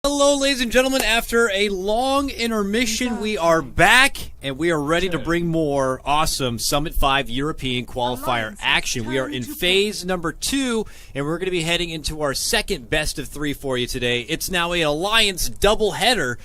Hello, ladies and gentlemen. After a long intermission, we are back, and we are ready to bring more awesome Summit 5 European qualifier action. We are in phase number 2, and we're going to be heading into our second best of 3 for you today. It's now an Alliance doubleheader.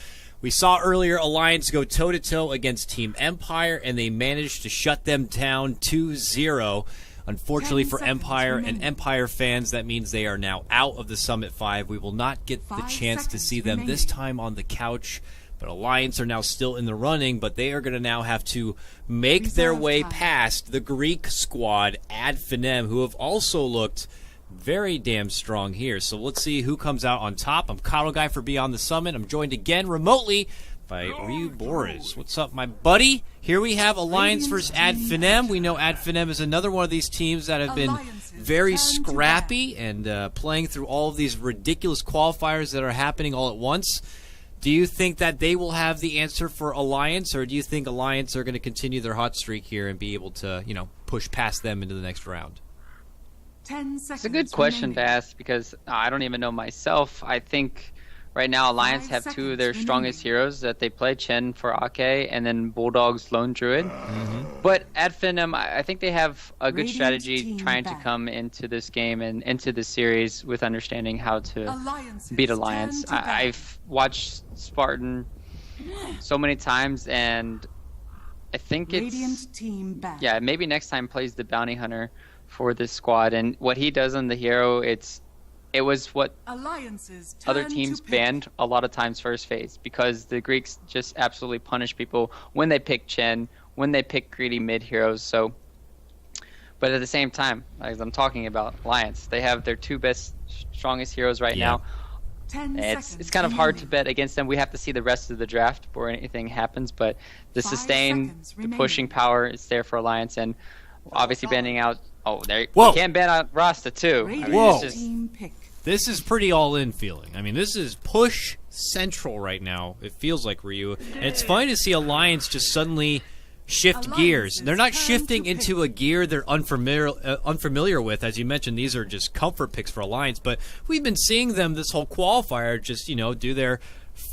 We saw earlier Alliance go toe-to-toe against Team Empire, and they managed to shut them down 2-0. Unfortunately for Empire and Empire fans, that means they are now out of the Summit 5. We will not get the chance to see them this time on the couch. But Alliance are now still in the running, but they are going to now have to make their way past the Greek squad, Ad Finem, who have also looked very damn strong here. So let's see who comes out on top. I'm Kyle Guy for Beyond the Summit. I'm joined again remotely by Ryu Boris. What's up, my buddy? Here we have Alliance versus Ad Finem. We know Ad Finem is another one of these teams that have been very scrappy and playing through all of these ridiculous qualifiers that are happening all at once. Do you think that they will have the answer for Alliance, or do you think Alliance are going to continue their hot streak here and be able to, push past them into the next round? It's a good question to ask because I don't even know myself. I think right now, Alliance have two of their strongest heroes that they play, Chen for Ake, and then Bulldog's Lone Druid. But Ad Finem, I think they have a good strategy trying to come into this game and into this series with understanding how to beat Alliance. I've watched Spartan so many times, and I think yeah, maybe next time plays the Bounty Hunter for this squad. And what he does on the hero, it was what other teams banned a lot of times first phase, because the Greeks just absolutely punish people when they pick Chen, when they pick greedy mid heroes. So, but at the same time, as I'm talking about Alliance, they have their two best, strongest heroes right now. It's kind of hard to bet against them. We have to see the rest of the draft before anything happens, but the sustain, the pushing power is there for Alliance, and obviously banning out. Oh, there you can't ban out Rasta too. This is pretty all-in feeling. I mean, this is push central right now. It feels like, Ryu. And it's funny to see Alliance just suddenly shift gears. They're not shifting into a gear they're unfamiliar with. As you mentioned, these are just comfort picks for Alliance. But we've been seeing them this whole qualifier just, do their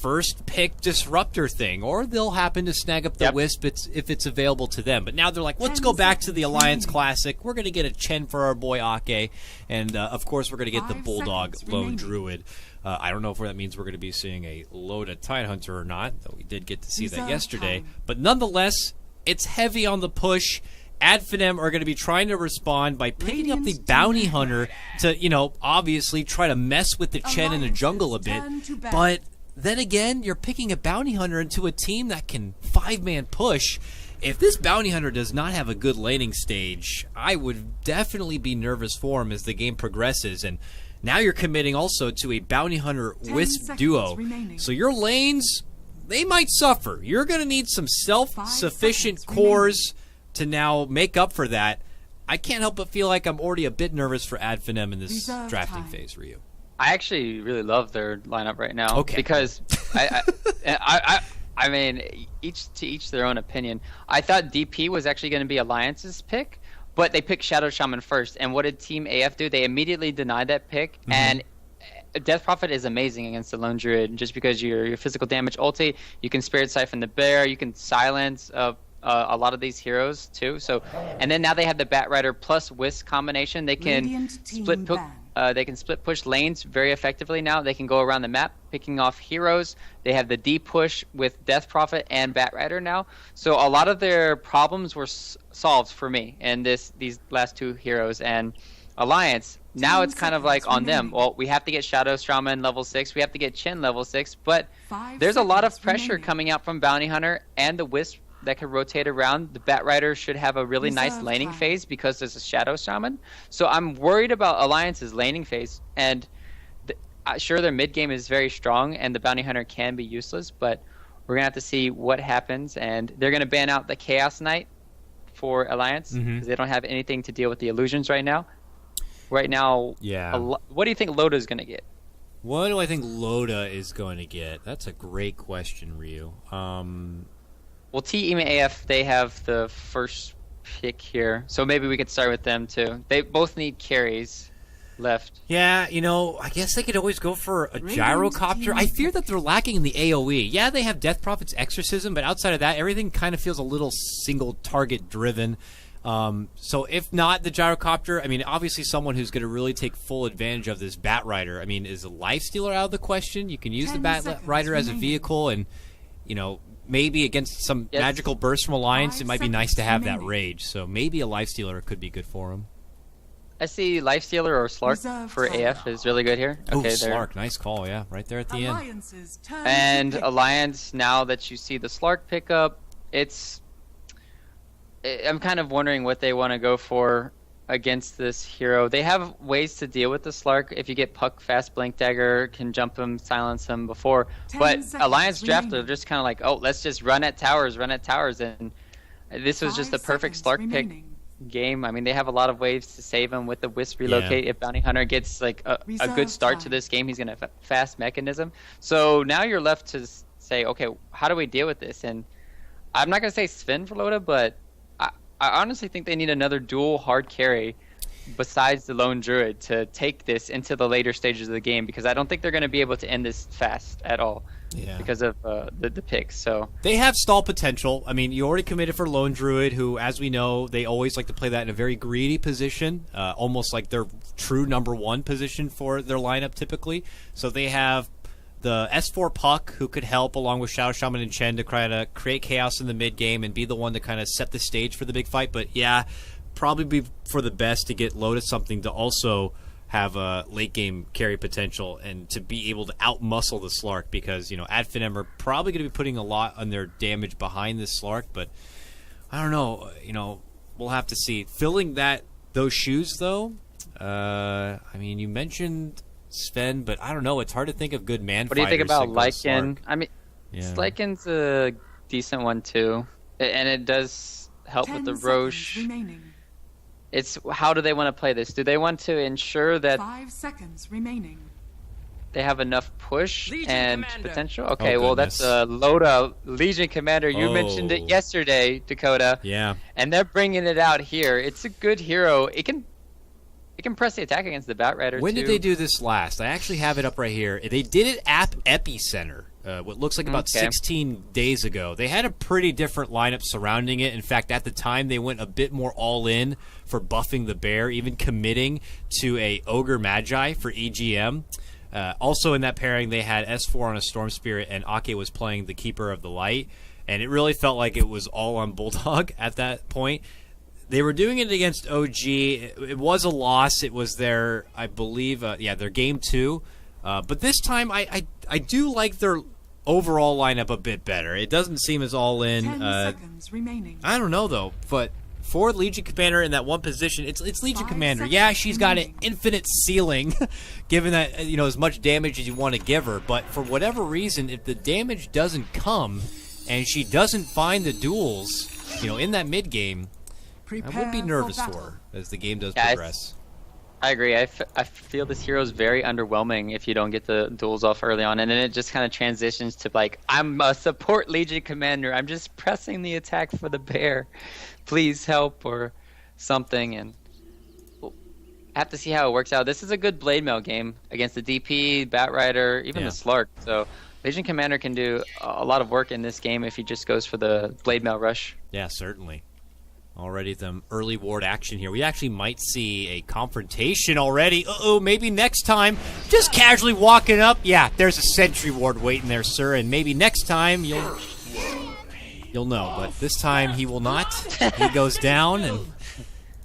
first pick disruptor thing, or they'll happen to snag up the Wisp if it's available to them. But now they're like, let's go back to the Alliance Classic. We're going to get a Chen for our boy Ake, and of course we're going to get the Bulldog Lone Druid. I don't know if that means we're going to be seeing a Loda Tidehunter or not, though we did get to see that yesterday. But nonetheless, it's heavy on the push. Ad Finem are going to be trying to respond by picking up the Bounty Hunter to, obviously try to mess with the Chen in the jungle a bit. But then again, you're picking a Bounty Hunter into a team that can 5-man push. If this Bounty Hunter does not have a good laning stage, I would definitely be nervous for him as the game progresses. And now you're committing also to a Bounty Hunter Wisp duo. So your lanes, they might suffer. You're going to need some self-sufficient cores to now make up for that. I can't help but feel like I'm already a bit nervous for Ad Finem in this drafting phase, Ryu. I actually really love their lineup right now because I mean, each to each their own opinion. I thought DP was actually going to be Alliance's pick, but they picked Shadow Shaman first. And what did Team AF do? They immediately denied that pick. And Death Prophet is amazing against the Lone Druid, just because your physical damage ulti, you can Spirit Siphon the Bear, you can silence a lot of these heroes too. So, and then now they have the Bat Rider plus Wisp combination. They can split push lanes very effectively now. They can go around the map picking off heroes. They have the D push with Death Prophet and Bat Rider now. So a lot of their problems were solved for me in these last two heroes. And Alliance, now it's kind of like on them. Well, we have to get Shadow Shaman level 6. We have to get Chen level 6. But there's a lot of pressure coming out from Bounty Hunter and the Wisp that can rotate around. The Bat Rider should have a really nice laning phase because there's a Shadow Shaman. So I'm worried about Alliance's laning phase. And sure, their mid game is very strong and the Bounty Hunter can be useless, but we're going to have to see what happens. And they're going to ban out the Chaos Knight for Alliance because they don't have anything to deal with the illusions right now. What do you think Loda's going to get? What do I think Loda is going to get? That's a great question, Ryu. Well, Team AF, they have the first pick here, so maybe we could start with them too. They both need carries. left. Yeah, I guess they could always go for a gyrocopter. I fear that they're lacking in the AoE. Yeah, they have Death Prophet's Exorcism, but outside of that, everything kind of feels a little single target driven. So if not the gyrocopter, I mean, obviously someone who's going to really take full advantage of this Batrider. I mean, is the Lifestealer out of the question? You can use the Batrider as a vehicle, and maybe against some magical burst from Alliance, it might be nice to have that rage. So maybe a Lifestealer could be good for him. I see Lifestealer or Slark for AF is really good here. Okay, Slark, nice call, yeah, right there at the end. And Alliance, now that you see the Slark pickup, I'm kind of wondering what they want to go for against this hero. They have ways to deal with the Slark. If you get Puck fast, Blink Dagger can jump him, silence him before. But Alliance draft are just kind of like, oh, let's just run at towers, and this was just the perfect Slark pick game. I mean, they have a lot of ways to save him with the Wisp relocate. If Bounty Hunter gets like a good start to this game, he's gonna have fast mechanism. So now you're left to say, okay, how do we deal with this? And I'm not gonna say Sven for Loda, but I honestly think they need another dual hard carry besides the Lone Druid to take this into the later stages of the game, because I don't think they're going to be able to end this fast at all because of the picks. So they have stall potential. I mean, you already committed for Lone Druid, who, as we know, they always like to play that in a very greedy position, almost like their true number one position for their lineup typically. So they have the S4 Puck, who could help along with Shadow Shaman and Chen to try to create chaos in the mid game and be the one to kind of set the stage for the big fight. But yeah, probably be for the best to get Lotus something to also have a late game carry potential and to be able to outmuscle the Slark, because Adfinem are probably going to be putting a lot on their damage behind this Slark. But I don't know, we'll have to see. Filling those shoes though, I mean, you mentioned Sven, but I don't know. It's hard to think of good man. What do you think about Lycan? I mean, Lycan's a decent one too, and it does help with the Roche. It's how do they want to play this? Do they want to ensure that 5 seconds remaining they have enough push and potential? Okay, well that's Loda, Legion Commander. You mentioned it yesterday, Dakota. Yeah. And they're bringing it out here. It's a good hero. It can press the attack against the Batrider. When did they do this last? I actually have it up right here. They did it at Epicenter, what looks like about 16 days ago. They had a pretty different lineup surrounding it. In fact, at the time, they went a bit more all-in for buffing the bear, even committing to a Ogre Magi for EGM. Also in that pairing, they had S4 on a Storm Spirit, and Ake was playing the Keeper of the Light. And it really felt like it was all on Bulldog at that point. They were doing it against OG. It was a loss. It was their, I believe, their game 2. But this time, I do like their overall lineup a bit better. It doesn't seem as all in. 10 seconds remaining. I don't know though, but for Legion Commander in that one position, it's Legion Commander. Yeah, she's got an infinite ceiling, given that as much damage as you want to give her. But for whatever reason, if the damage doesn't come and she doesn't find the duels, in that mid game, I would be nervous for her as the game does progress. I agree. I feel this hero is very underwhelming if you don't get the duels off early on, and then it just kind of transitions to like, I'm a support Legion Commander. I'm just pressing the attack for the bear. Please help or something, and I have to see how it works out. This is a good Blade Mail game against the DP, Batrider, even the Slark. So Legion Commander can do a lot of work in this game if he just goes for the Blade Mail rush. Yeah, certainly. Already some early ward action here. We actually might see a confrontation already. Uh-oh, maybe next time. Just casually walking up. Yeah, there's a sentry ward waiting there, sir. And maybe next time you'll know. But this time he will not. He goes down, and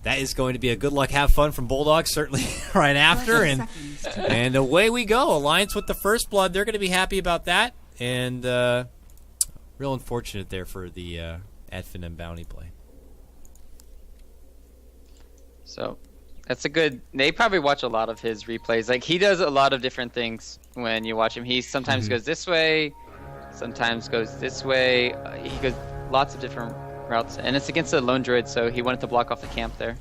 that is going to be a good luck, have fun from Bulldog, certainly right after. And away we go. Alliance with the first blood. They're going to be happy about that. And real unfortunate there for the Adfinem bounty play. So that's a good. They probably watch a lot of his replays. Like, he does a lot of different things when you watch him. He sometimes goes this way, sometimes goes this way. He goes lots of different routes, and it's against the Lone Druid, so he wanted to block off the camp there.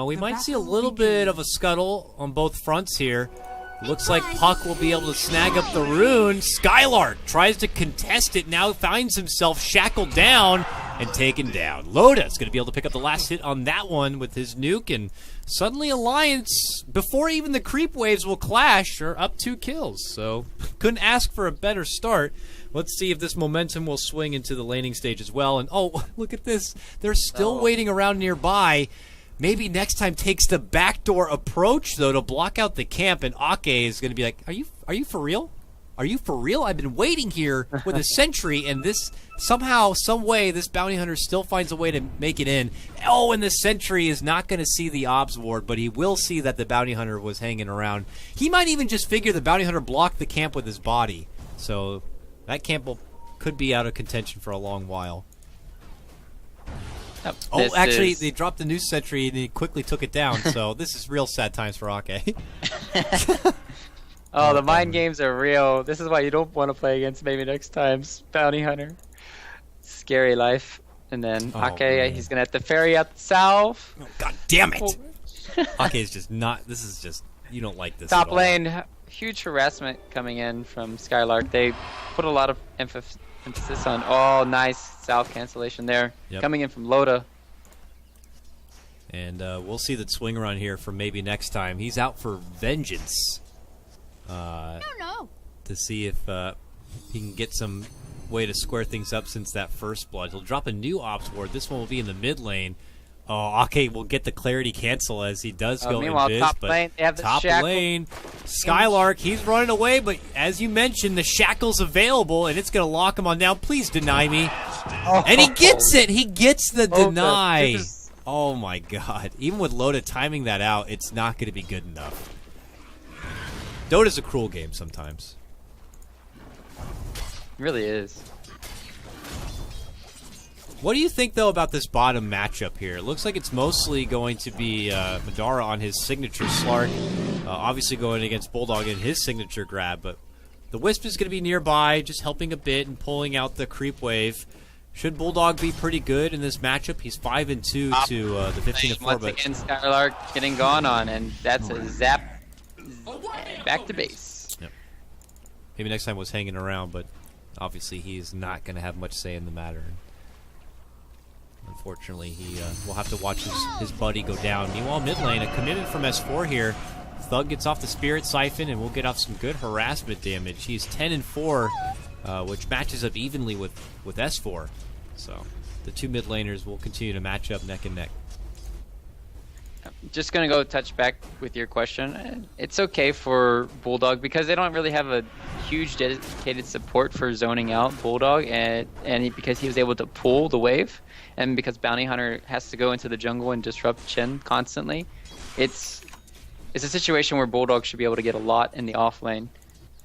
We might see a little bit of a scuttle on both fronts here. Looks like Puck will be able to snag up the rune. Skylark tries to contest it, now finds himself shackled down. and taken down. Loda's going to be able to pick up the last hit on that one with his nuke, and suddenly Alliance, before even the creep waves will clash, are up 2 kills. So couldn't ask for a better start. Let's see if this momentum will swing into the laning stage as well. And oh, look at this. They're still waiting around nearby. Maybe next time takes the backdoor approach, though, to block out the camp, and Ake is going to be like, are you for real? Are you for real? I've been waiting here with a sentry, and this somehow, some way, this bounty hunter still finds a way to make it in. Oh, and the sentry is not going to see the obs ward, but he will see that the bounty hunter was hanging around. He might even just figure the bounty hunter blocked the camp with his body. So that camp could be out of contention for a long while. Oh, actually, they dropped the new sentry, and he quickly took it down. So this is real sad times for Ake. Oh, the mind games are real. This is why you don't want to play against maybe next time's bounty hunter. Scary life. And then Ake, he's going to have to ferry out south. Oh, God damn it. Ake is just not, this is just, you don't like this Top at all. lane, huge harassment coming in from Skylark. They put a lot of emphasis on, nice south cancellation there. Yep. Coming in from Loda. And we'll see that swing around here for maybe next time. He's out for vengeance. To see if he can get some way to square things up since that first blood. He'll drop a new ops ward. This one will be in the mid lane. Oh, Ake will get the clarity cancel as he does go meanwhile, invis, top but lane, they have the top shackle. lane, Skylark, he's running away, but as you mentioned, the shackle's available, and it's going to lock him on down. Please deny me. And he gets it. He gets the deny. Oh, my God. Even with Loda timing that out, it's not going to be good enough. Dota's a cruel game sometimes. It really is. What do you think, though, about this bottom matchup here? It looks like it's mostly going to be Madara on his signature Slark, obviously going against Bulldog in his signature grab, but the Wisp is going to be nearby, just helping a bit and pulling out the creep wave. Should Bulldog be pretty good in this matchup? He's 5-2 to the 15-4. Once again, Skylark getting gone on, and that's a zap back to base. Yep. Maybe next time was hanging around, but obviously he's not going to have much say in the matter. Unfortunately, he will have to watch his buddy go down. Meanwhile, mid lane, a commitment from S4 here. Thug gets off the Spirit Siphon, and we'll get off some good harassment damage. He's 10-4, which matches up evenly with S4. So the two mid laners will continue to match up neck and neck. Just going to go touch back with your question. It's okay for Bulldog because they don't really have a huge dedicated support for zoning out Bulldog, because he was able to pull the wave, and because Bounty Hunter has to go into the jungle and disrupt Chen constantly. It's a situation where Bulldog should be able to get a lot in the off lane.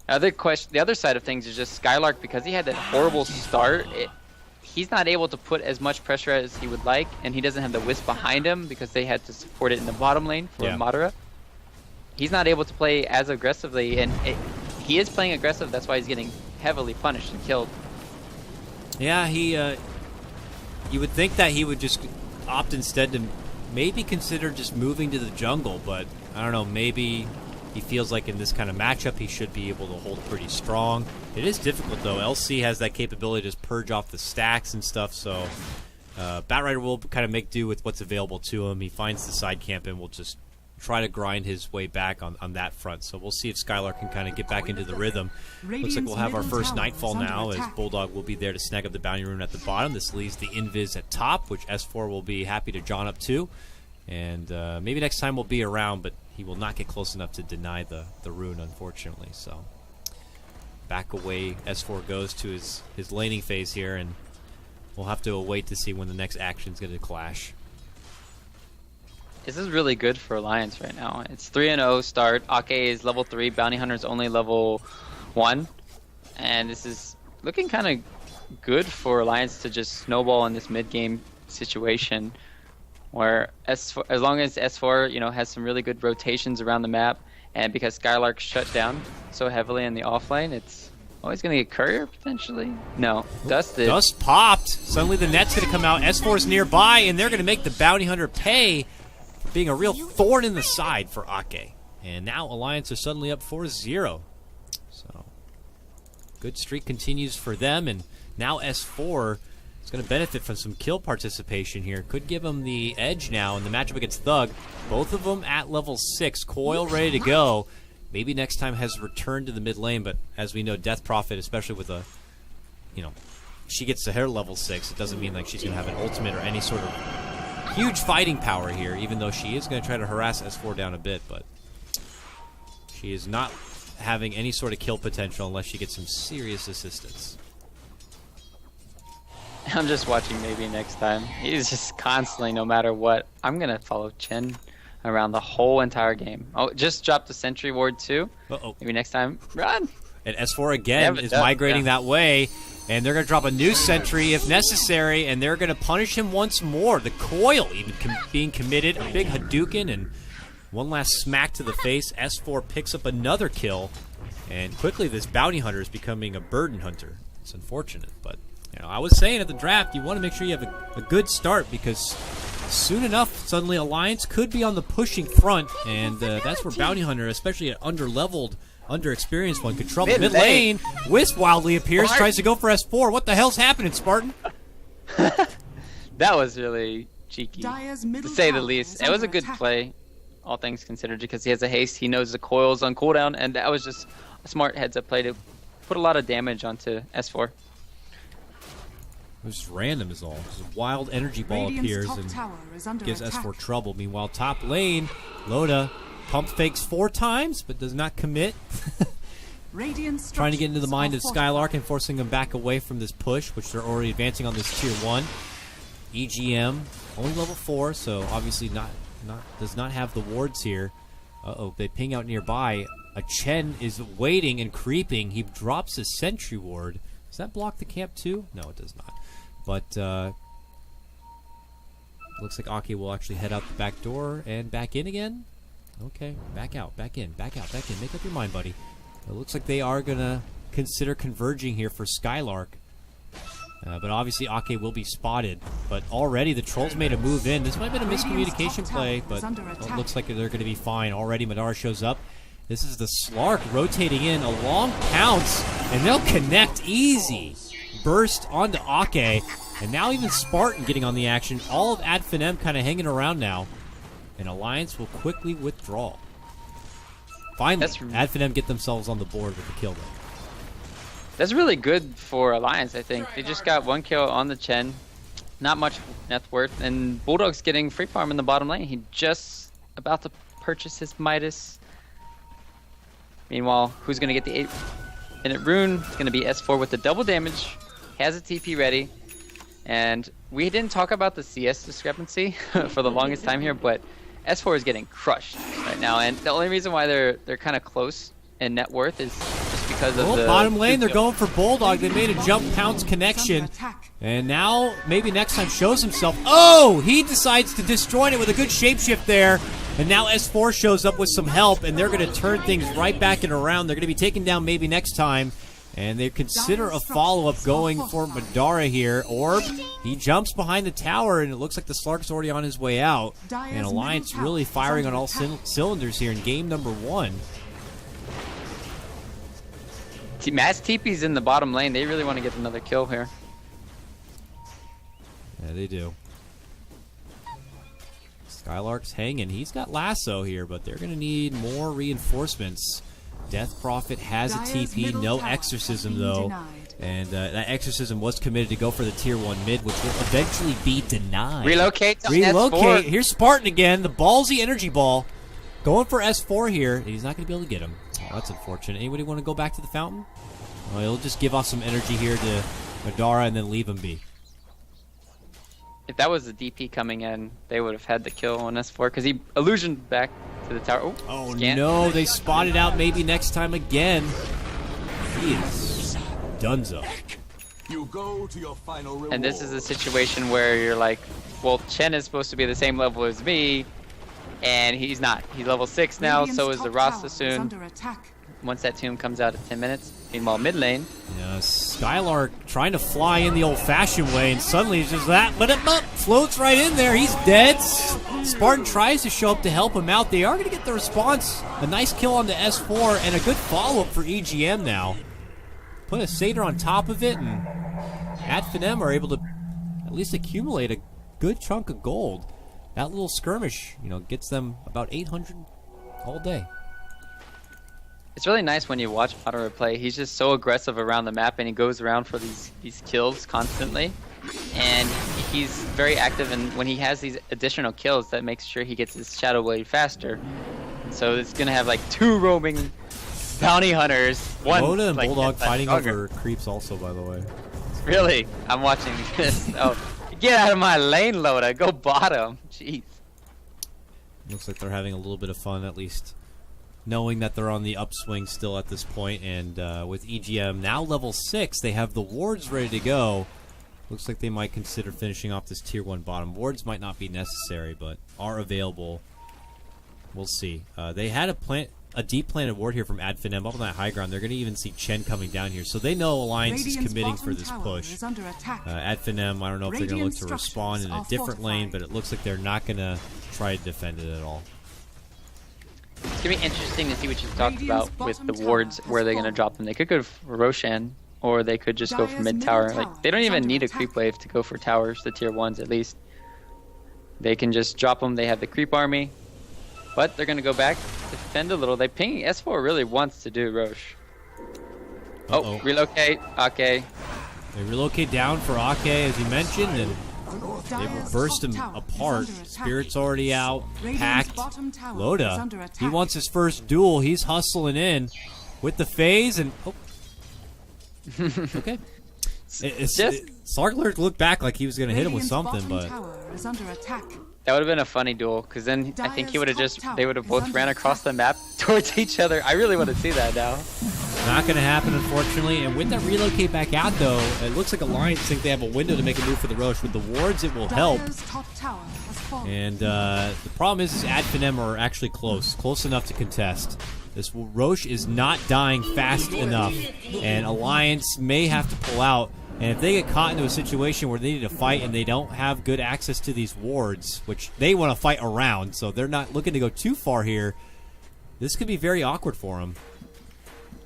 The other side of things is just Skylark, because he had that horrible start. He's not able to put as much pressure as he would like, and he doesn't have the Wisp behind him because they had to support it in the bottom lane for Madara. He's not able to play as aggressively, and he is playing aggressive. That's why he's getting heavily punished and killed. Yeah, you would think that he would just opt instead to maybe consider just moving to the jungle, but I don't know, maybe he feels like in this kind of matchup he should be able to hold pretty strong. It is difficult, though. LC has that capability to just purge off the stacks and stuff, so Batrider will kind of make do with what's available to him. He finds the side camp and will just try to grind his way back on that front. So we'll see if Skylark can kind of get back into the rhythm. Looks like we'll have our first Nightfall now, as Bulldog will be there to snag up the bounty rune at the bottom. This leaves the Invis at top, which S4 will be happy to John up to. And maybe next time we'll be around, but he will not get close enough to deny the rune, unfortunately. So back away S4 goes to his laning phase here, and we'll have to wait to see when the next action's going to clash. This is really good for Alliance right now. It's 3-0 start. Ake is level 3. Bounty Hunter is only level 1. And this is looking kind of good for Alliance to just snowball in this mid-game situation, where S4, as long as S4 has some really good rotations around the map, and because Skylark shut down so heavily in the offlane, it's always going to get Courier potentially. No, Dust did. Dust popped. Suddenly the net's going to come out. S4's nearby, and they're going to make the Bounty Hunter pay for being a real thorn in the side for Ake. And now Alliance are suddenly up 4-0. So good streak continues for them, and now S4 is going to benefit from some kill participation here. Could give him the edge now in the matchup against Thug. Both of them at level 6. Coil ready to go. Maybe next time has returned to the mid lane, but as we know, Death Prophet, especially with a, she gets to her level 6, it doesn't mean like she's going to have an ultimate or any sort of huge fighting power here, even though she is going to try to harass S4 down a bit, but she is not having any sort of kill potential unless she gets some serious assistance. I'm just watching maybe next time. He's just constantly, no matter what. I'm going to follow Chen around the whole entire game. Oh, just dropped the Sentry Ward too. Uh-oh. Maybe next time, run. And S4 again is migrating that way, and they're going to drop a new Sentry if necessary, and they're going to punish him once more. The Coil even being committed. A big Hadouken and one last smack to the face. S4 picks up another kill, and quickly this Bounty Hunter is becoming a Burden Hunter. It's unfortunate, but I was saying at the draft, you want to make sure you have a good start, because soon enough, suddenly Alliance could be on the pushing front, and that's where Bounty Hunter, especially an under-leveled, under-experienced one, could trouble. Mid lane, Wisp wildly appears, tries to go for S4. What the hell's happening, Spartan? That was really cheeky, to say the least. It was a good play, all things considered, because he has a haste, he knows the coil's on cooldown, and that was just a smart heads-up play to put a lot of damage onto S4. It was just random is all. Just a wild energy ball appears and gives S4 trouble. Meanwhile, top lane, Loda pump fakes 4 times, but does not commit. Trying to get into the mind of Skylark and forcing him back away from this push, which they're already advancing on this tier 1. EGM, only level 4, so obviously does not have the wards here. Uh-oh, they ping out nearby. A Chen is waiting and creeping. He drops his sentry ward. Does that block the camp too? No, it does not. But looks like Ake will actually head out the back door and back in again. Okay, back out, back in, back out, back in. Make up your mind, buddy. It looks like they are going to consider converging here for Skylark. But obviously Ake will be spotted. But already the Trolls made a move in. This might have been a miscommunication play, but it looks like they're going to be fine. Already Madara shows up. This is the Slark rotating in. A long pounce, and they'll connect easy. Burst onto Ake. And now even Spartan getting on the action. All of Adfinem kind of hanging around now. And Alliance will quickly withdraw. Finally, Adfinem get themselves on the board with the kill though. That's really good for Alliance, I think. They just got 1 kill on the Chen. Not much net worth. And Bulldog's getting free farm in the bottom lane. He just about to purchase his Midas. Meanwhile, who's going to get the 8-minute rune? It's going to be S4 with the double damage. Has a TP ready. And we didn't talk about the CS discrepancy for the longest time here, but S4 is getting crushed right now. And the only reason why they're kind of close in net worth is just because of the bottom lane. They're going for Bulldog. They made a jump pounce connection. And now maybe next time shows himself. Oh, he decides to destroy it with a good shapeshift there. And now S4 shows up with some help, and they're going to turn things right back and around. They're going to be taken down maybe next time. And they consider a follow-up going for Madara here. Orb, he jumps behind the tower, and it looks like the Slark's already on his way out. And Alliance really firing on all cylinders here in game number 1. Mass TP's in the bottom lane. They really want to get another kill here. Yeah, they do. Skylark's hanging. He's got lasso here, but they're going to need more reinforcements. Death Prophet has a TP, no exorcism though. And that exorcism was committed to go for the tier 1 mid, which will eventually be denied. Relocate to S4. S4. Here's Spartan again, the ballsy energy ball. Going for S4 here. He's not going to be able to get him. Oh, that's unfortunate. Anybody want to go back to the fountain? Well, he'll just give off some energy here to Madara and then leave him be. If that was the DP coming in, they would have had the kill on S4 because he illusioned back to the tower. Oh no, they spotted out maybe next time again. He is donezo. You go to your final reward. And this is a situation where you're like, well, Chen is supposed to be the same level as me, and he's not. He's level 6 now, so is the Rasta soon. Once that tomb comes out in 10 minutes. Meanwhile, mid lane. Yeah, Skylark trying to fly in the old-fashioned way, and suddenly it's just that, but it floats right in there. He's dead. Spartan tries to show up to help him out. They are going to get the response. A nice kill on the S4, and a good follow-up for EGM now. Put a Satyr on top of it, and Adfinem are able to at least accumulate a good chunk of gold. That little skirmish, gets them about 800 all day. It's really nice when you watch Madara play. He's just so aggressive around the map, and he goes around for these kills constantly. And he's very active, and when he has these additional kills, that makes sure he gets his Shadow Blade faster. So it's gonna have like 2 roaming bounty hunters. One Loda and like, Bulldog fighting over creeps also, by the way. Really? I'm watching this. Oh, get out of my lane, Loda. Go bottom. Jeez. Looks like they're having a little bit of fun, at least knowing that they're on the upswing still at this point. And with EGM now level 6, they have the wards ready to go. Looks like they might consider finishing off this tier 1 bottom. Wards might not be necessary, but are available. We'll see. They had a deep planted ward here from Adfinem up on that high ground. They're going to even see Chen coming down here. So they know Alliance is committing for this push. Adfinem, I don't know if they're going to look to respawn in a different lane, but it looks like they're not going to try to defend it at all. It's going to be interesting to see what you talked about with the wards, where they're going to drop them. They could go for Roshan, or they could just go for mid tower. Like, they don't even need a creep wave to go for towers, the tier 1s at least. They can just drop them. They have the creep army. But they're going to go back, defend a little. They ping. S4 really wants to do Roche. Oh, relocate. Ake. They relocate down for Ake, as you mentioned, and they will burst him apart. Spirit's already out. Packed. Loda, he wants his first duel. He's hustling in with the phase, and... Oh. Okay. Sarkler looked back like he was going to hit him with something, but... That would have been a funny duel, because then I think they would have both ran across the map towards each other. I really want to see that now. Not going to happen, unfortunately. And with that relocate back out, though, it looks like Alliance think they have a window to make a move for the Roche. With the wards, it will help. And the problem is Adfinem are actually close enough to contest. This Roche is not dying fast enough, and Alliance may have to pull out. And if they get caught into a situation where they need to fight and they don't have good access to these wards, which they want to fight around, so they're not looking to go too far here, this could be very awkward for them.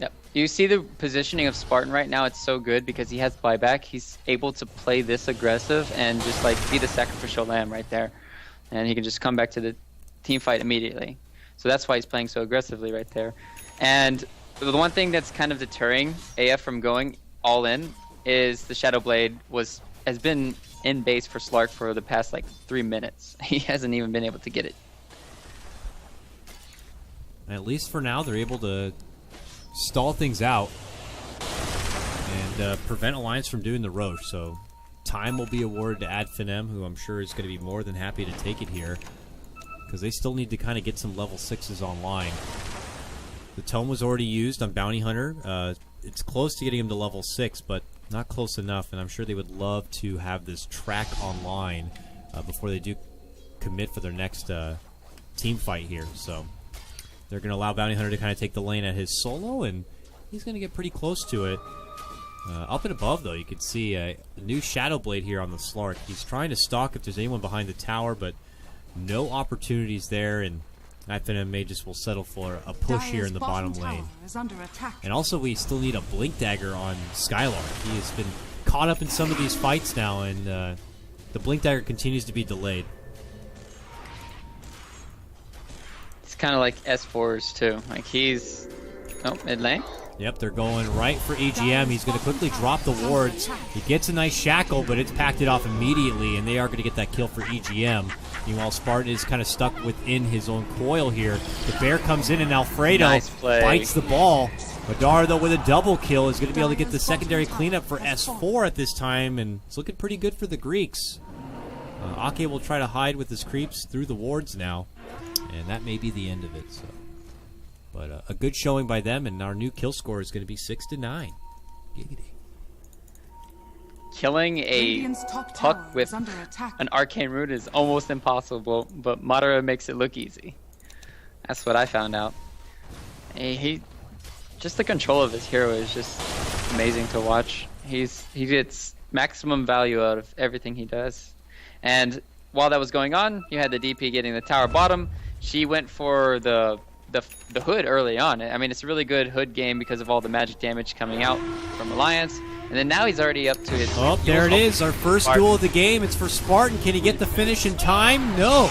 Yep. You see the positioning of Spartan right now, it's so good because he has buyback. He's able to play this aggressive and just like be the sacrificial lamb right there. And he can just come back to the team fight immediately. So that's why he's playing so aggressively right there. And the one thing that's kind of deterring AF from going all in is the Shadow Blade has been in base for Slark for the past like 3 minutes. He hasn't even been able to get it. At least for now, they're able to stall things out and prevent Alliance from doing the Roche. So time will be awarded to Adfinem, who I'm sure is going to be more than happy to take it here, because they still need to kind of get some level 6s online. The tome was already used on Bounty Hunter. It's close to getting him to level 6, but not close enough, and I'm sure they would love to have this track online before they do commit for their next team fight here. So they're going to allow Bounty Hunter to kind of take the lane at his solo, and he's going to get pretty close to it. Up and above, though, you can see a new Shadow Blade here on the Slark. He's trying to stalk if there's anyone behind the tower, but no opportunities there, and Adfinem may just will settle for a push here in the bottom lane. And also, we still need a Blink Dagger on Skylark. He has been caught up in some of these fights now, and the Blink Dagger continues to be delayed. It's kind of like S4's too. Like he's... Oh, mid lane? Yep, they're going right for EGM. He's going to quickly drop the wards. He gets a nice shackle, but it's packed it off immediately, and they are going to get that kill for EGM. Meanwhile, Spartan is kind of stuck within his own coil here. The bear comes in, and Alfredo bites the ball. Madara, though, with a double kill, is going to be able to get the secondary cleanup for S4 at this time, and it's looking pretty good for the Greeks. Ake will try to hide with his creeps through the wards now, and that may be the end of it. So, but a good showing by them, and our new kill score is going to be 6-9. Giggity. Killing a puck with an arcane root is almost impossible, but Madara makes it look easy. That's what I found out. He just the control of his hero is just amazing to watch. He gets maximum value out of everything he does. And while that was going on, you had the DP getting the tower bottom. She went for the hood early on. I mean, it's a really good hood game because of all the magic damage coming out from Alliance. And then now he's already up to his... Oh, there it is. Our first Spartan. duel of the game. It's for Spartan. Can he get the finish in time? No.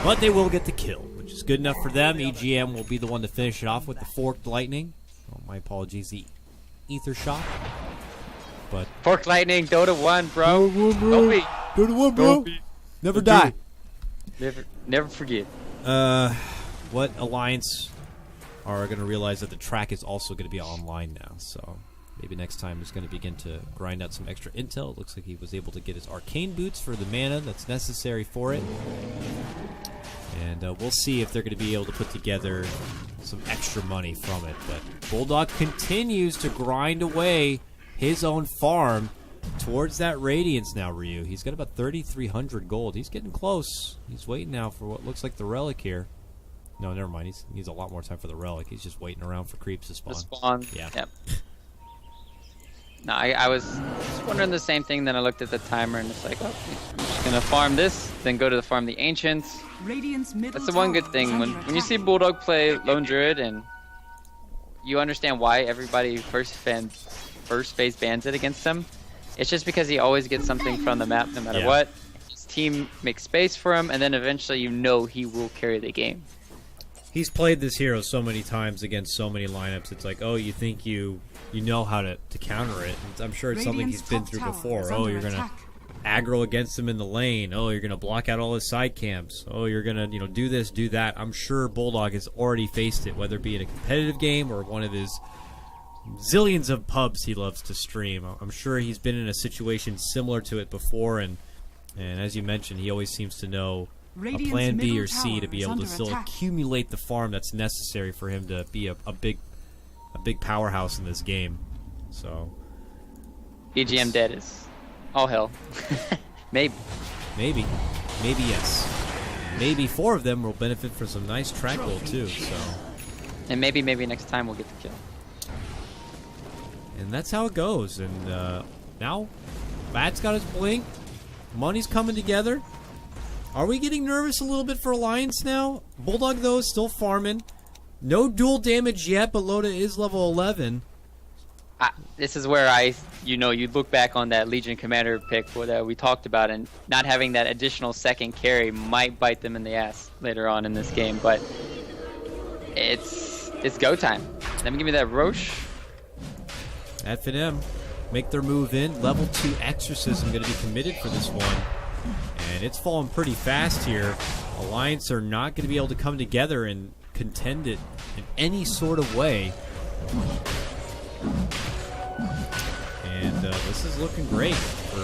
But they will get the kill, which is good enough for them. EGM will be the one to finish it off with the Forked Lightning. Oh, my apologies. The Ether Shot. But Fork Lightning, Dota 1, bro. Don't be. bro. Never die. Never forget. What Alliance are going to realize that the track is also going to be online now, so maybe next time he's going to begin to grind out some extra intel. It looks like he was able to get his arcane boots for the mana that's necessary for it. And we'll see if they're going to be able to put together some extra money from it. But Bulldog continues to grind away his own farm towards that Radiance now, Ryu. He's got about 3,300 gold. He's getting close. He's waiting now for what looks like the Relic here. No, never mind. He needs a lot more time for the Relic. He's just waiting around for creeps to spawn. The spawn. Yeah. Yep. No, I was just wondering the same thing. Then I looked at the timer and it's like, oh, I'm just gonna farm this, then go to the farm the Ancients. Radiant's middle That's the one good tower thing is when under you see attack. Bulldog play Lone Druid and you understand why everybody first phase bans it against him. It's just because he always gets something from the map no matter Yeah. what. His team makes space for him, and then eventually you know he will carry the game. He's played this hero so many times against so many lineups. It's like, oh, you think you know how to counter it. And I'm sure it's something he's Radiant's been top through tower before. is Oh, under you're going to attack. aggro against him in the lane. Oh, you're going to block out all his side camps. Oh, you're going to, do this, do that. I'm sure Bulldog has already faced it, whether it be in a competitive game or one of his zillions of pubs he loves to stream. I'm sure he's been in a situation similar to it before, and as you mentioned, he always seems to know a Radiant's plan B middle or C to tower be is able to under still attack. accumulate the farm that's necessary for him to be a big powerhouse in this game. So EGM dead is all hell. Maybe. maybe yes. Maybe 4 of them will benefit from some nice track gold too. So, And maybe next time we'll get the kill. and that's how it goes. And now, Matt's got his blink. Money's coming together. Are we getting nervous a little bit for Alliance now? Bulldog, though, is still farming. No dual damage yet, but Loda is level 11. This is where you look back on that Legion Commander pick that we talked about, and not having that additional second carry might bite them in the ass later on in this game. But it's go time. Let me give me that Roche. FNM make their move in. Level 2 Exorcism going to be committed for this one. And it's falling pretty fast here. Alliance are not going to be able to come together and contend it in any sort of way. And this is looking great for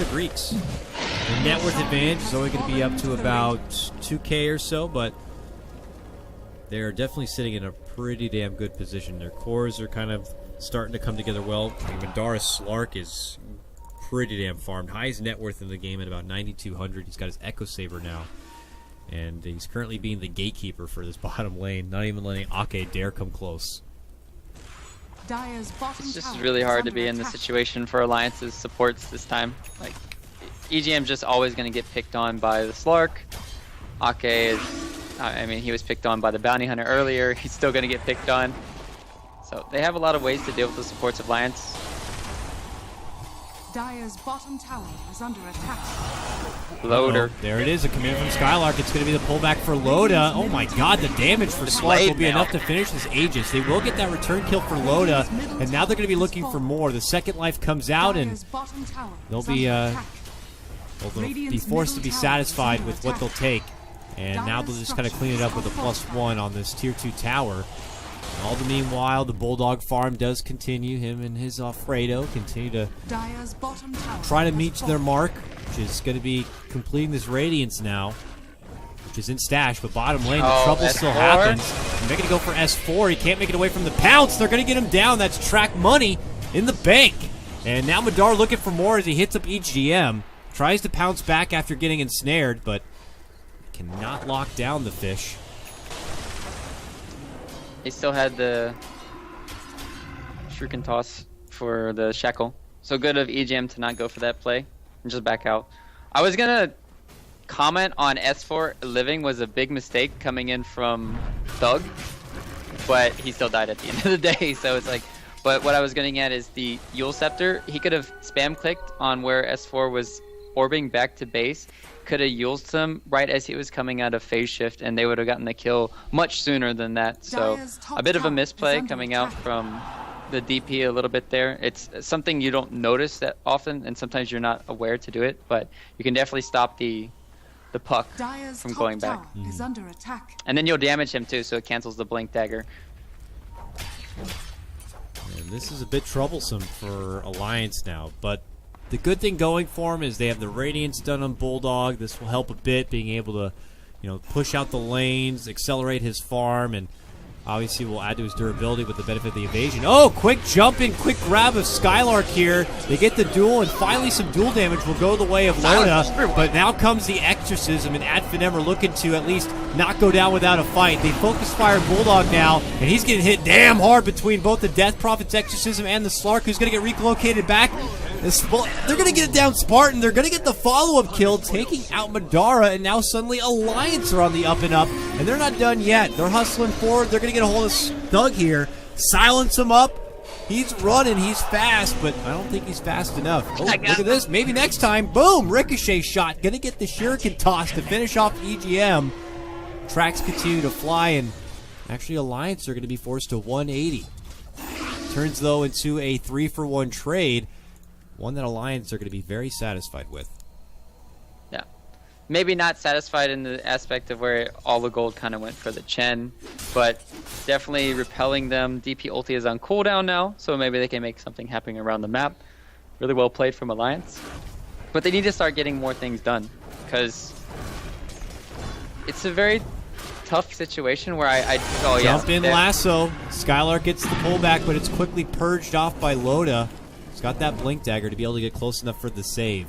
the Greeks. Their net worth advantage is only going to be up to about 2k or so, but they're definitely sitting in a pretty damn good position. Their cores are kind of starting to come together well. Mandara Slark is pretty damn farmed. Highest net worth in the game at about 9,200. He's got his Echo Saber now. And he's currently being the gatekeeper for this bottom lane, not even letting Ake dare come close. Dire's bottom It's just tower really is hard to under be in the attack. situation for Alliance's supports this time. Like, EGM's just always going to get picked on by the Slark. Ake is, he was picked on by the Bounty Hunter earlier. He's still going to get picked on. So they have a lot of ways to deal with the supports of Alliance. Dire's bottom tower is under attack. Loader. Oh, there it is, a command from Skylark. It's going to be the pullback for Loda. Oh my god, the damage for It's Slark late will be now. enough to finish this Aegis. They will get that return kill for Loda, and now they're going to be looking for more. The second life comes out, and Dire's bottom tower they'll is be, under attack. they'll be forced to be satisfied with what they'll take. And now they'll just kind of clean it up with a +1 on this tier 2 tower. All the meanwhile, the Bulldog farm does continue. Him and his Alfredo continue to Dire's bottom tower try to has meet their fallen. mark, which is going to be completing this Radiance now, which is in stash, but bottom lane, the Oh, trouble still S4? happens. And they're going to go for S4. He can't make it away from the pounce. They're going to get him down. That's track money in the bank. And now Madar looking for more as he hits up each GM. Tries to pounce back after getting ensnared, but cannot lock down the fish. He still had the Shuriken Toss for the Shackle. So good of EGM to not go for that play and just back out. I was going to comment on S4 living was a big mistake coming in from Thug, but he still died at the end of the day. So it's like, But what I was getting at is the Eul Scepter. He could have spam clicked on where S4 was orbing back to base, could have Euled him right as he was coming out of phase shift, and they would have gotten the kill much sooner than that. So a bit of a misplay coming out from the DP a little bit there. It's something you don't notice that often, and sometimes you're not aware to do it, but you can definitely stop the puck Dire's from top going back. tower is under attack. And then you'll damage him too, so it cancels the blink dagger. And this is a bit troublesome for Alliance now, but the good thing going for him is they have the Radiance done on Bulldog. This will help a bit, being able to, push out the lanes, accelerate his farm, and obviously will add to his durability with the benefit of the evasion. Oh, quick jump in, quick grab of Skylark here. They get the duel, and finally some duel damage will go the way of Loda. But now comes the Exorcism, and Adfinem are looking to at least not go down without a fight. They focus fire Bulldog now, and he's getting hit damn hard between both the Death Prophet's Exorcism and the Slark, who's going to get relocated back. They're going to get it down Spartan. They're going to get the follow-up kill, taking out Madara, and now suddenly Alliance are on the up and up, and they're not done yet. They're hustling forward. They're going to get a hold of Thug here, silence him up. He's running. He's fast, but I don't think he's fast enough. Oh, look at this. Maybe next time. Boom! Ricochet shot. Going to get the Shuriken toss to finish off EGM. Tracks continue to fly, and actually Alliance are going to be forced to 180. Turns, though, into a 3-for-1 trade. One that Alliance are going to be very satisfied with. Yeah. Maybe not satisfied in the aspect of where all the gold kind of went for the Chen, but definitely repelling them. DP ulti is on cooldown now, so maybe they can make something happen around the map. Really well played from Alliance. But they need to start getting more things done, because it's a very tough situation where Jump in lasso. Skylark gets the pullback, but it's quickly purged off by Loda. He's got that blink dagger to be able to get close enough for the save.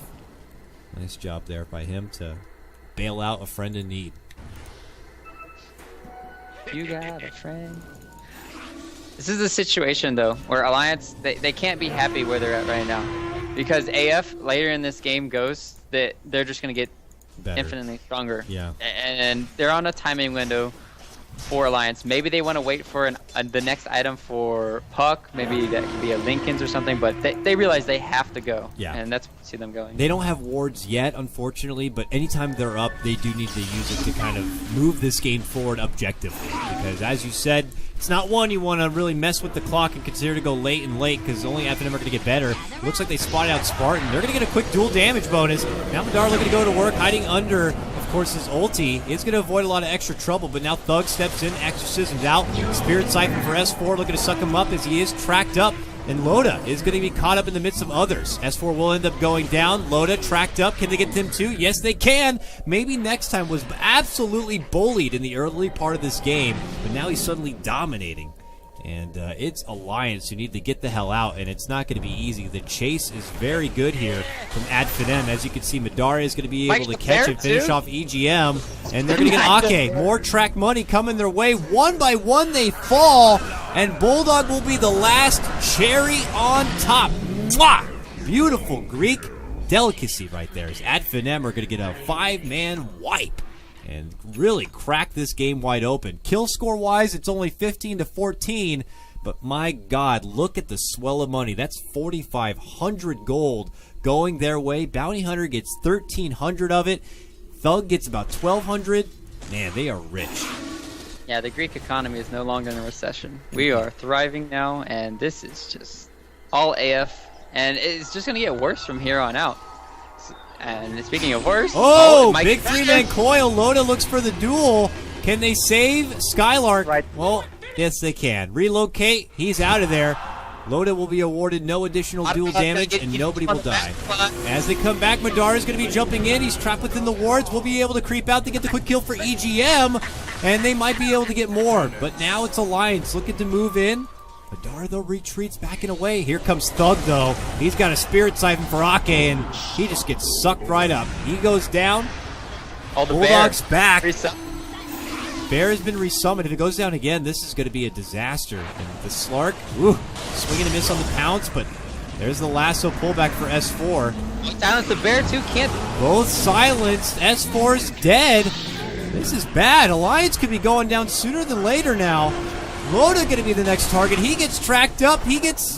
Nice job there by him to bail out a friend in need. You got a friend. This is a situation, though, where Alliance, they can't be happy where they're at right now. Because AF, later in this game, goes that they're just going to get Better. infinitely stronger. Yeah. And they're on a timing window for Alliance. Maybe they want to wait for the next item for Puck. Maybe that could be a Lincoln's or something, but they realize they have to go. Yeah. And that's where I see them going. They don't have wards yet, unfortunately, but anytime they're up, they do need to use it to kind of move this game forward objectively. Because, as you said, it's not one you want to really mess with the clock and consider to go late and late, because only FNM are going to get better. It looks like they spotted out Spartan. They're going to get a quick dual damage bonus. Now Madara looking to go to work, hiding under, of course, his ulti. It's going to avoid a lot of extra trouble, but now Thug steps in, Exorcism's out. Spirit Siphon for S4 looking to suck him up as he is tracked up. And Loda is going to be caught up in the midst of others. S4 will end up going down. Loda tracked up. Can they get them too? Yes, they can. Maybe next time was absolutely bullied in the early part of this game, but now he's suddenly dominating. And it's Alliance who need to get the hell out, and it's not going to be easy. The chase is very good here from Adfinem. As you can see, Madara is going to be able to catch and finish off EGM, and they're going to get Ake. More track money coming their way. One by one, they fall, and Bulldog will be the last cherry on top. Mwah! Beautiful Greek delicacy right there. As Adfinem are going to get a 5-man wipe and really crack this game wide open. Kill score-wise, it's only 15-14, but my God, look at the swell of money. That's 4,500 gold going their way. Bounty Hunter gets 1,300 of it. Thug gets about 1,200. Man, they are rich. Yeah, the Greek economy is no longer in a recession. We are thriving now, and this is just all AF, and it's just going to get worse from here on out. And speaking of worse, big 3-man coil. Loda looks for the duel. Can they save Skylark? Right. Well, yes, they can. Relocate. He's out of there. Loda will be awarded no additional duel damage, and nobody will die. As they come back, Madara is going to be jumping in. He's trapped within the wards. We'll be able to creep out to get the quick kill for EGM, and they might be able to get more. But now it's Alliance looking to move in. Madara, though, retreats backing away. Here comes Thug, though. He's got a Spirit Siphon for Ake, and he just gets sucked right up. He goes down. Bulldog's back. Bear has been resummoned. If it goes down again, this is going to be a disaster. And the Slark, swinging and miss on the pounce, but there's the lasso pullback for S4. Silence the bear, too. Can't. Both silenced. S4's dead. This is bad. Alliance could be going down sooner than later now. Loda going to be the next target. He gets tracked up. He gets,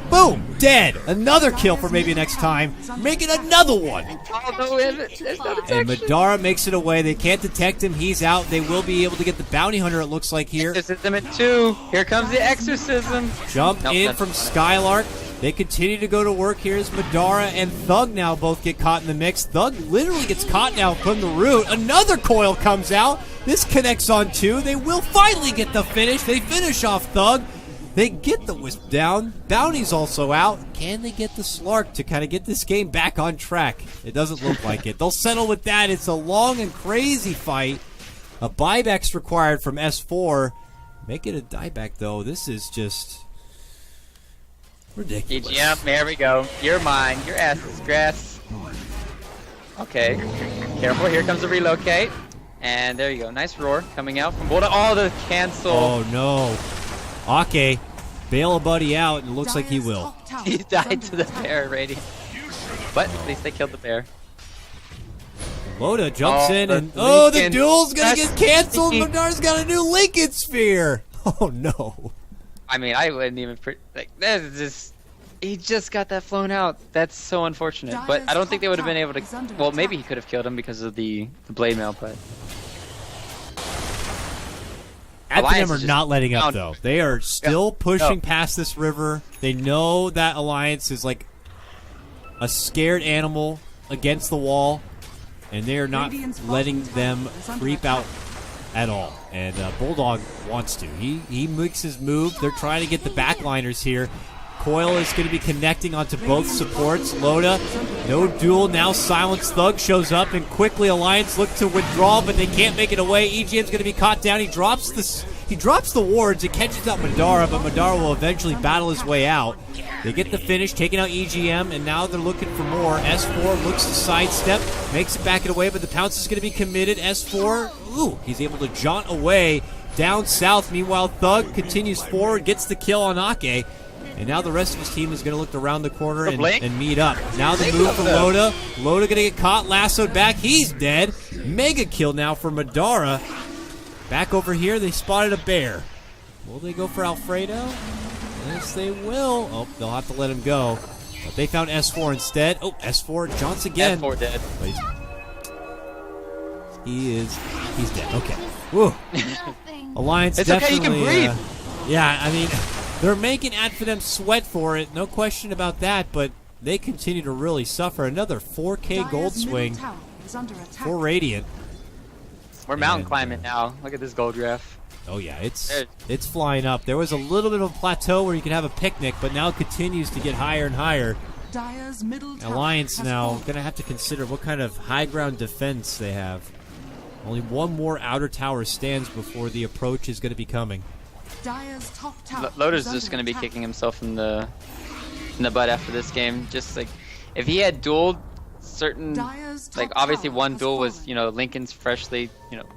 boom, dead. Another kill for maybe next time. Making another one. And Madara makes it away. They can't detect him. He's out. They will be able to get the bounty hunter, it looks like here. Exorcism at 2. Here comes the exorcism. Jump in from Skylark. They continue to go to work. Here's Madara and Thug now both get caught in the mix. Thug literally gets caught now from the root. Another coil comes out. This connects on 2. They will finally get the finish. They finish off Thug. They get the Wisp down. Bounty's also out. Can they get the Slark to kind of get this game back on track? It doesn't look like it. They'll settle with that. It's a long and crazy fight. A buyback's required from S4. Make it a dieback, though. This is just ridiculous. EGM, there we go. You're mine. Your ass is grass. Okay. Careful. Here comes the relocate. And there you go. Nice roar coming out from Boulder. Oh, the cancel. Oh, no. Ake, bail a buddy out, and it looks like he will. He died to the bear already. But at least they killed the bear. Loda jumps in, and the duel's going to get canceled. Madara's got a new Lincoln Sphere. Oh, no. I mean, I wouldn't even... that is just... He just got that flown out. That's so unfortunate. But I don't think they would have been able to... Well, maybe he could have killed him because of the blade mail, but... Advenem are not letting up, though. They are still pushing past this river. They know that Alliance is like a scared animal against the wall, and they are not letting them creep out at all. And Bulldog wants to. He makes his move. They're trying to get the backliners here. Coil is going to be connecting onto both supports. Loda, no duel. Now Silence Thug shows up, and quickly Alliance look to withdraw, but they can't make it away. EGM's going to be caught down. He drops the wards. It catches up Madara, but Madara will eventually battle his way out. They get the finish, taking out EGM, and now they're looking for more. S4 looks to sidestep, makes it back it away, but the pounce is going to be committed. S4, he's able to jaunt away down south. Meanwhile, Thug continues forward, gets the kill on Ake. And now the rest of his team is going to look around the corner and meet up. Now the move for Loda. Loda going to get caught, lassoed back. He's dead. Mega kill now for Madara. Back over here, they spotted a bear. Will they go for Alfredo? Yes, they will. Oh, they'll have to let him go. But they found S4 instead. Oh, S4 jaunts again. S4 dead. He's dead. Okay. Woo. Alliance it's definitely... okay, you can breathe. Yeah, I mean... They're making Advenem sweat for it, no question about that, but they continue to really suffer. Another 4K gold swing for Radiant. We're mountain climbing now. Look at this gold graph. Oh yeah, it's flying up. There was a little bit of a plateau where you could have a picnic, but now it continues to get higher and higher. Alliance now going to have to consider what kind of high ground defense they have. Only one more outer tower stands before the approach is going to be coming. Loda's just going to be kicking himself in the butt after this game. Just like if he had dueled certain, like obviously one duel was Lincoln's freshly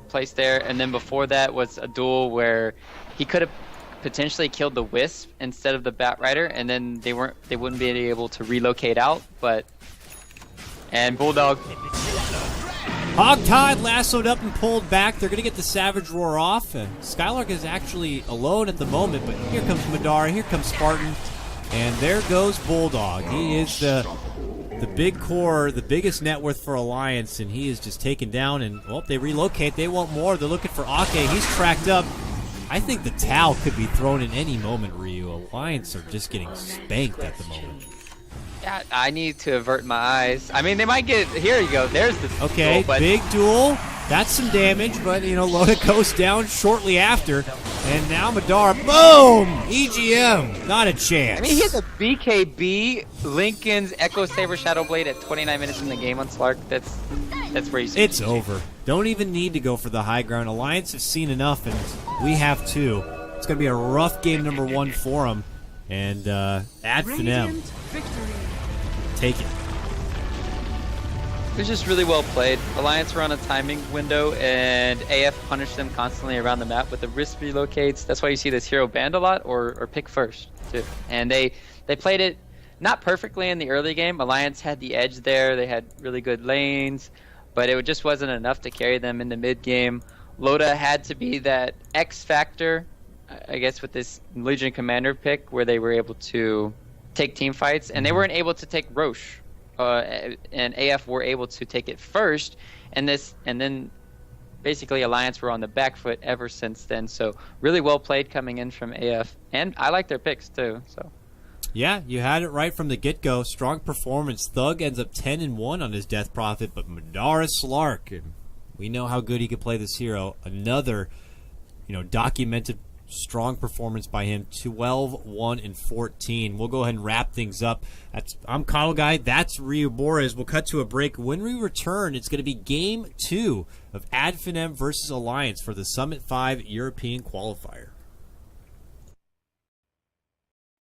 placed there, and then before that was a duel where he could have potentially killed the Wisp instead of the Batrider, and then they wouldn't be able to relocate out. And Bulldog. Hogtied lassoed up and pulled back. They're going to get the Savage Roar off. Skylark is actually alone at the moment, but here comes Madara, here comes Spartan, and there goes Bulldog. He is the big core, the biggest net worth for Alliance, and he is just taken down, and, well, they relocate. They want more. They're looking for Ake. He's tracked up. I think the Tau could be thrown in any moment, Ryu. Alliance are just getting spanked at the moment. Yeah, I need to avert my eyes. I mean, they might get... Here you go. There's the okay, duel, big duel. That's some damage, but, Loda goes down shortly after. And now Madara, boom! EGM, not a chance. I mean, he has a BKB, Lincoln's Echo Saber Shadow Blade at 29 minutes in the game on Slark. That's where you see it's over. Don't even need to go for the high ground. Alliance have seen enough, and we have too. It's going to be a rough game number 1 for them. And Advenem, take it. It was just really well played. Alliance were on a timing window, and AF punished them constantly around the map with the wrist relocates. That's why you see this hero banned a lot, or pick first, too. And they played it not perfectly in the early game. Alliance had the edge there. They had really good lanes, but it just wasn't enough to carry them in the mid game. Loda had to be that X factor I guess, with this Legion Commander pick where they were able to take team fights, and they weren't able to take Roche, and AF were able to take it first, and then basically Alliance were on the back foot ever since then. So really well played coming in from AF, and I like their picks too. So yeah, you had it right from the get-go. Strong performance. Thug ends up 10-1 on his Death Prophet, but Madara Slark, and we know how good he could play this hero. Another, documented strong performance by him. 12-1-14. We'll go ahead and wrap things up. I'm Coddle Guy. That's Ryu Borez. We'll cut to a break. When we return, it's going to be Game 2 of Adfinem versus Alliance for the Summit 5 European Qualifier.